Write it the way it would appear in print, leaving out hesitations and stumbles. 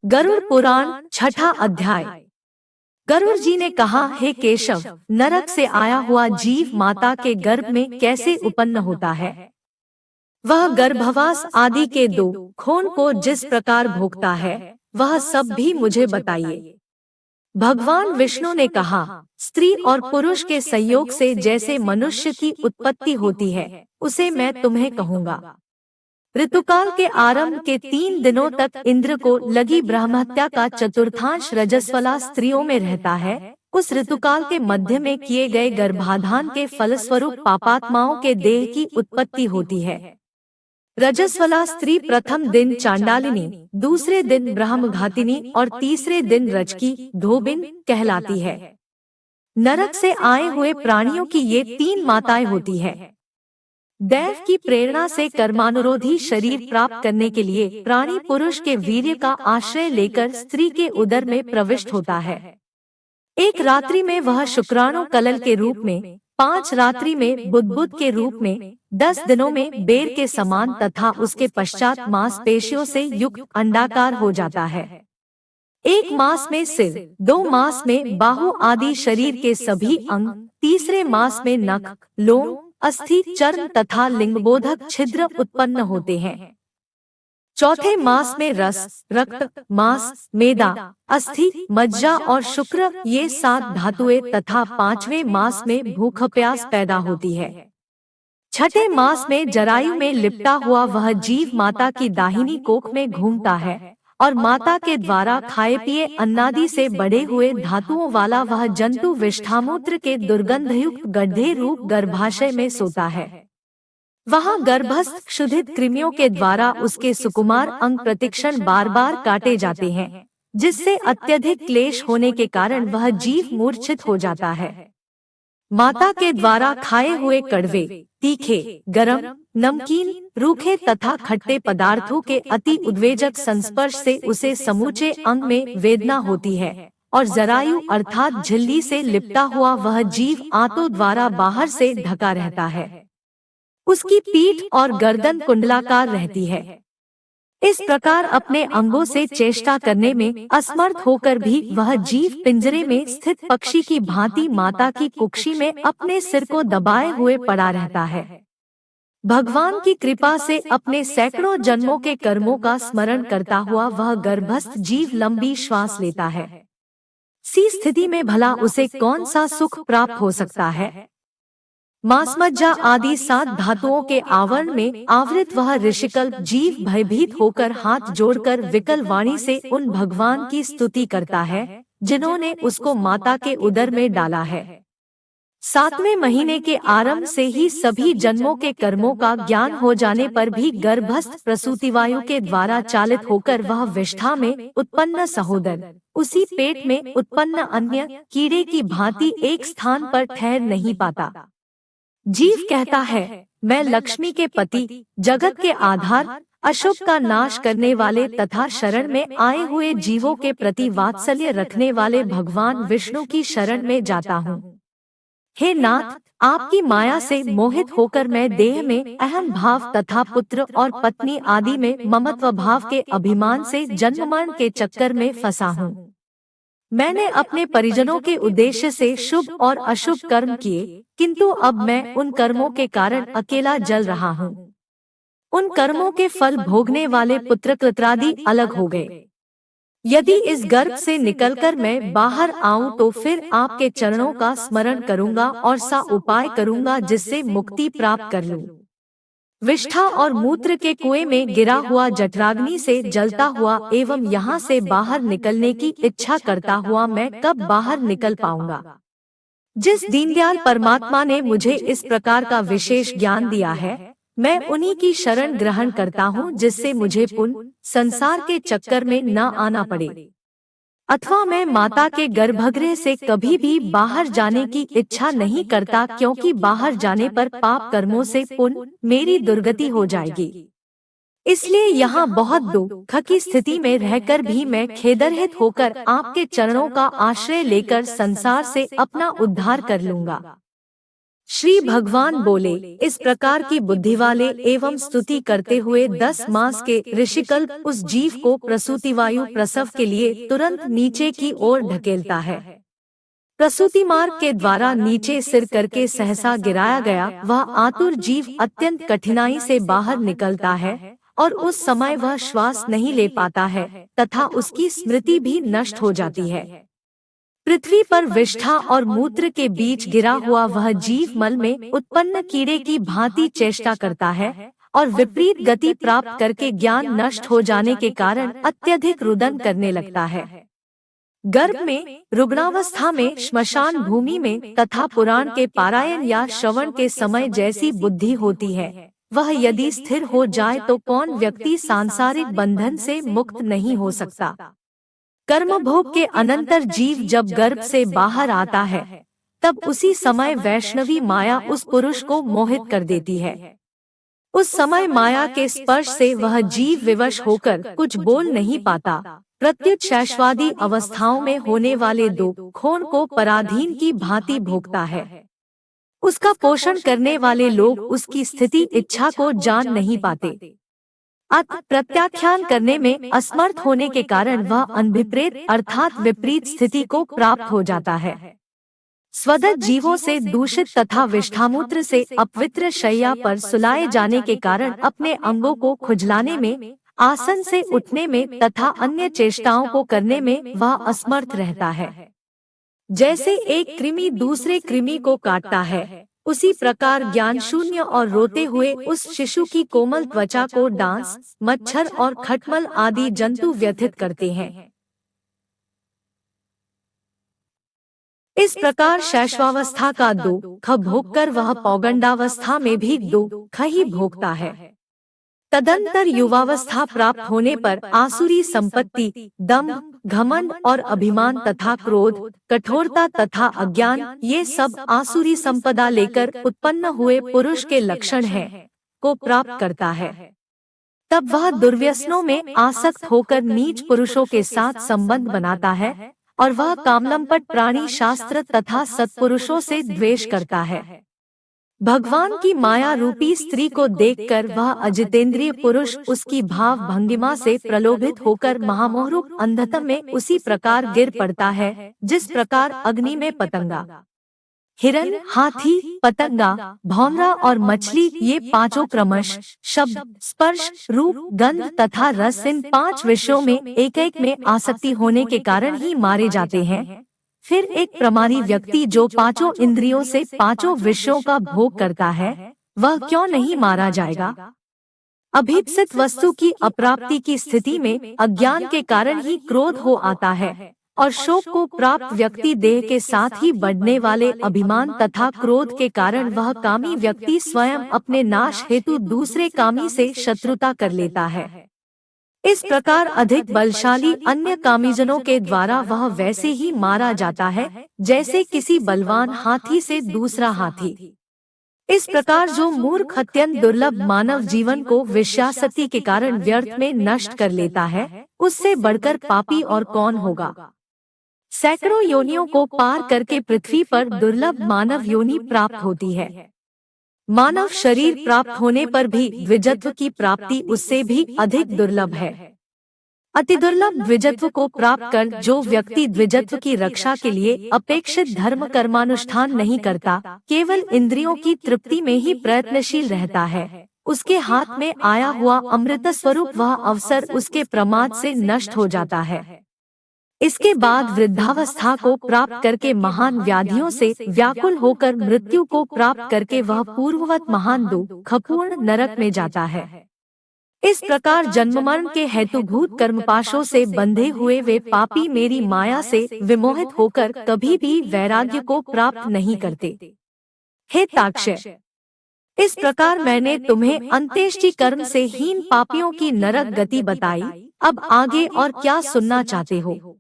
गरुड़ पुराण छठा अध्याय। गरुड़ जी ने कहा, हे केशव, नरक से आया हुआ जीव माता के गर्भ में कैसे उत्पन्न होता है? वह गर्भवास आदि के दो खून को जिस प्रकार भोगता है, वह सब भी मुझे बताइए। भगवान विष्णु ने कहा, स्त्री और पुरुष के संयोग से जैसे मनुष्य की उत्पत्ति होती है, उसे मैं तुम्हें कहूँगा। ऋतुकाल के आरंभ के 3 दिनों तक इंद्र को लगी ब्रह्महत्या का चतुर्थांश रजस्वला स्त्रियों में रहता है। उस ऋतुकाल के मध्य में किए गए गर्भाधान के फलस्वरूप पापात्माओं के देह की उत्पत्ति होती है। रजस्वला स्त्री प्रथम दिन चांडालिनी, दूसरे दिन ब्रह्मघातिनी और तीसरे दिन रजकी धोबिन कहलाती है। नरक से आए हुए प्राणियों की ये 3 माताएं होती है। दैव की प्रेरणा से कर्मानुरोधी शरीर प्राप्त करने के लिए प्राणी पुरुष के वीर्य का आश्रय लेकर स्त्री के उदर में प्रविष्ट होता है। एक रात्रि में वह शुक्राणु कलल के रूप में, 5 रात्रि में बुद्बुद के रूप में, 10 दिनों में बेर के समान तथा उसके पश्चात मांसपेशियों से युक्त अंडाकार हो जाता है। 1 मास में सिर, 2 मास में बाहु आदि शरीर के सभी अंग, तीसरे मास में नख, लोम, अस्थि, चर्म तथा लिंगबोधक छिद्र उत्पन्न होते हैं। चौथे मास में रस, रक्त, मांस, मेदा, अस्थि, मज्जा और शुक्र ये 7 धातुएं तथा 5वें मास में भूख प्यास पैदा होती है। छठे मास में जरायु में लिपटा हुआ वह जीव माता की दाहिनी कोख में घूमता है और माता के द्वारा खाए पिए अन्नादि से बढ़े हुए धातुओं वाला वह जंतु विष्ठामूत्र के दुर्गंधयुक्त गड्ढे रूप गर्भाशय में सोता है। वहाँ गर्भस्थ क्षुधित कृमियों के द्वारा उसके सुकुमार अंग प्रतिक्षण बार बार काटे जाते हैं, जिससे अत्यधिक क्लेश होने के कारण वह जीव मूर्छित हो जाता है। माता के द्वारा खाए हुए कड़वे, तीखे, गरम, नमकीन, रूखे तथा खट्टे पदार्थों के अति उद्वेजक संस्पर्श से उसे समूचे अंग में वेदना होती है और जरायु अर्थात झिल्ली से लिपटा हुआ वह जीव आंतों द्वारा बाहर से ढका रहता है। उसकी पीठ और गर्दन कुंडलाकार रहती है। इस प्रकार अपने अंगों से चेष्टा करने में असमर्थ होकर भी वह जीव पिंजरे में स्थित पक्षी की भांति माता की कुक्षी में अपने सिर को दबाए हुए पड़ा रहता है। भगवान की कृपा से अपने सैकड़ों जन्मों के कर्मों का स्मरण करता हुआ वह गर्भस्थ जीव लंबी श्वास लेता है। सी स्थिति में भला उसे कौन सा सुख प्राप्त हो सकता है? मांसमज्जा आदि 7 धातुओं के आवरण में आवृत वह ऋषिकल्प जीव भयभीत होकर हाथ जोड़कर विकल वाणी से उन भगवान की स्तुति करता है जिन्होंने उसको माता के उदर में डाला है। 7वें महीने के आरंभ से ही सभी जन्मों के कर्मों का ज्ञान हो जाने पर भी गर्भस्थ प्रसूति वायु के द्वारा चालित होकर वह विष्ठा में उत्पन्न सहोदर उसी पेट में उत्पन्न अन्य कीड़े की भांति एक स्थान पर ठहर नहीं पाता। जीव कहता है, मैं लक्ष्मी के पति, जगत के आधार, अशुभ का नाश करने वाले तथा शरण में आए हुए जीवों के प्रति वात्सल्य रखने वाले भगवान विष्णु की शरण में जाता हूँ। हे नाथ, आपकी माया से मोहित होकर मैं देह में अहम भाव तथा पुत्र और पत्नी आदि में ममत्व भाव के अभिमान से जन्म मरण के चक्कर में फंसा हूँ। मैंने अपने परिजनों के उद्देश्य से शुभ और अशुभ कर्म किए, किंतु अब मैं उन कर्मों के कारण अकेला जल रहा हूँ। उन कर्मों के फल भोगने वाले पुत्र कृत्रादि अलग हो गए। यदि इस गर्भ से निकलकर मैं बाहर आऊं तो फिर आपके चरणों का स्मरण करूंगा और सा उपाय करूंगा जिससे मुक्ति प्राप्त कर लूं। विष्ठा और मूत्र के कुएं में गिरा हुआ जठराग्नि से जलता हुआ एवं यहाँ से बाहर निकलने की इच्छा करता हुआ मैं कब बाहर निकल पाऊंगा? जिस दीनदयाल परमात्मा ने मुझे इस प्रकार का विशेष ज्ञान दिया है, मैं उन्हीं की शरण ग्रहण करता हूँ जिससे मुझे पुनः संसार के चक्कर में न आना पड़े, अथवा मैं माता के गर्भगृह से कभी भी बाहर जाने की इच्छा नहीं करता, क्योंकि बाहर जाने पर पाप कर्मों से पुनः मेरी दुर्गति हो जाएगी। इसलिए यहाँ बहुत दुख की स्थिति में रहकर भी मैं खेदरहित होकर आपके चरणों का आश्रय लेकर संसार से अपना उद्धार कर लूंगा। श्री भगवान बोले, इस प्रकार की बुद्धि वाले एवं स्तुति करते हुए 10 मास के ऋषिकल्प उस जीव को प्रसूति वायु प्रसव के लिए तुरंत नीचे की ओर ढकेलता है। प्रसूति मार्ग के द्वारा नीचे सिर करके सहसा गिराया गया वह आतुर जीव अत्यंत कठिनाई से बाहर निकलता है और उस समय वह श्वास नहीं ले पाता है तथा उसकी स्मृति भी नष्ट हो जाती है। पृथ्वी पर विष्ठा और मूत्र के बीच गिरा हुआ वह जीव मल में उत्पन्न कीड़े की भांति चेष्टा करता है और विपरीत गति प्राप्त करके ज्ञान नष्ट हो जाने के कारण अत्यधिक रुदन करने लगता है। गर्भ में, रुग्णावस्था में, श्मशान भूमि में तथा पुराण के पारायण या श्रवण के समय जैसी बुद्धि होती है वह यदि स्थिर हो जाए तो कौन व्यक्ति सांसारिक बंधन से मुक्त नहीं हो सकता। कर्म भोग के अनंतर जीव जब गर्भ से बाहर आता है तब उसी समय वैष्णवी माया उस पुरुष को मोहित कर देती है। उस समय माया के स्पर्श से वह जीव विवश होकर कुछ बोल नहीं पाता। प्रत्युत शैशवादी अवस्थाओं में होने वाले दुखों को पराधीन की भांति भोगता है। उसका पोषण करने वाले लोग उसकी स्थिति इच्छा को जान नहीं पाते। प्रत्याख्यान करने में असमर्थ होने के कारण वह अनभिप्रेत अर्थात विपरीत स्थिति को प्राप्त हो जाता है। स्वदत्त जीवों से दूषित तथा विष्ठामूत्र से अपवित्र शैया पर सुलाए जाने के कारण अपने अंगों को खुजलाने में, आसन से उठने में तथा अन्य चेष्टाओं को करने में वह असमर्थ रहता है। जैसे एक कृमि दूसरे कृमि को काटता है उसी प्रकार ज्ञान शून्य और रोते हुए उस शिशु की कोमल त्वचा को डांस, मच्छर और खटमल आदि जंतु व्यथित करते हैं। इस प्रकार शैशवावस्था का दुख भोगकर वह पौगंडावस्था में भी दुख ही भोगता है। तदंतर युवावस्था प्राप्त होने पर आसुरी संपत्ति, दंभ, घमंड और अभिमान तथा क्रोध, कठोरता तथा अज्ञान ये सब आसुरी संपदा लेकर उत्पन्न हुए पुरुष के लक्षण हैं, को प्राप्त करता है। तब वह दुर्व्यसनों में आसक्त होकर नीच पुरुषों के साथ संबंध बनाता है और वह कामलंपट प्राणी शास्त्र तथा सत्पुरुषों से द्वेष करता है। भगवान की माया रूपी स्त्री को देखकर वह अजितेंद्रिय पुरुष उसकी भाव भंगिमा से प्रलोभित होकर महामोहरूप अंधत्व में उसी प्रकार गिर पड़ता है जिस प्रकार अग्नि में पतंगा, हिरन, हाथी, पतंगा, भौंरा और मछली ये पांचों क्रमश शब्द, स्पर्श, रूप, गंध तथा रस इन 5 विषयों में एक एक में आसक्ति होने के कारण ही मारे जाते हैं। फिर एक प्रमाणी व्यक्ति जो 5 इंद्रियों से 5 विषयों का भोग करता है वह क्यों नहीं मारा जाएगा। अभीप्सित वस्तु की अप्राप्ति की स्थिति में अज्ञान के कारण ही क्रोध हो आता है और शोक को प्राप्त व्यक्ति देह के साथ ही बढ़ने वाले अभिमान तथा क्रोध के कारण वह कामी व्यक्ति स्वयं अपने नाश हेतु दूसरे कामी से शत्रुता कर लेता है। इस प्रकार अधिक बलशाली अन्य कामीजनों के द्वारा वह वैसे ही मारा जाता है जैसे किसी बलवान हाथी से दूसरा हाथी। इस प्रकार जो मूर्ख अत्यंत दुर्लभ मानव जीवन को वेश्यासक्ति के कारण व्यर्थ में नष्ट कर लेता है उससे बढ़कर पापी और कौन होगा। सैकड़ों योनियों को पार करके पृथ्वी पर दुर्लभ मानव योनि प्राप्त होती है। मानव शरीर प्राप्त होने पर भी द्विजत्व की प्राप्ति उससे भी अधिक दुर्लभ है। अति दुर्लभ द्विजत्व को प्राप्त कर जो व्यक्ति द्विजत्व की रक्षा के लिए अपेक्षित धर्म कर्मानुष्ठान नहीं करता, केवल इंद्रियों की तृप्ति में ही प्रयत्नशील रहता है, उसके हाथ में आया हुआ अमृत स्वरूप वह अवसर उसके प्रमाद से नष्ट हो जाता है। इसके बाद वृद्धावस्था को प्राप्त करके महान व्याधियों से व्याकुल होकर मृत्यु को प्राप्त करके वह पूर्ववत महान दुखपूर्ण नरक में जाता है। इस प्रकार जन्म मरण के हेतुभूत कर्मपाशों से बंधे हुए वे पापी मेरी माया से विमोहित होकर कभी भी वैराग्य को प्राप्त नहीं करते। हे ताक्षय, इस प्रकार मैंने तुम्हें अंत्येष्टि कर्म से हीन पापियों की नरक गति बताई। अब आगे और क्या सुनना चाहते हो?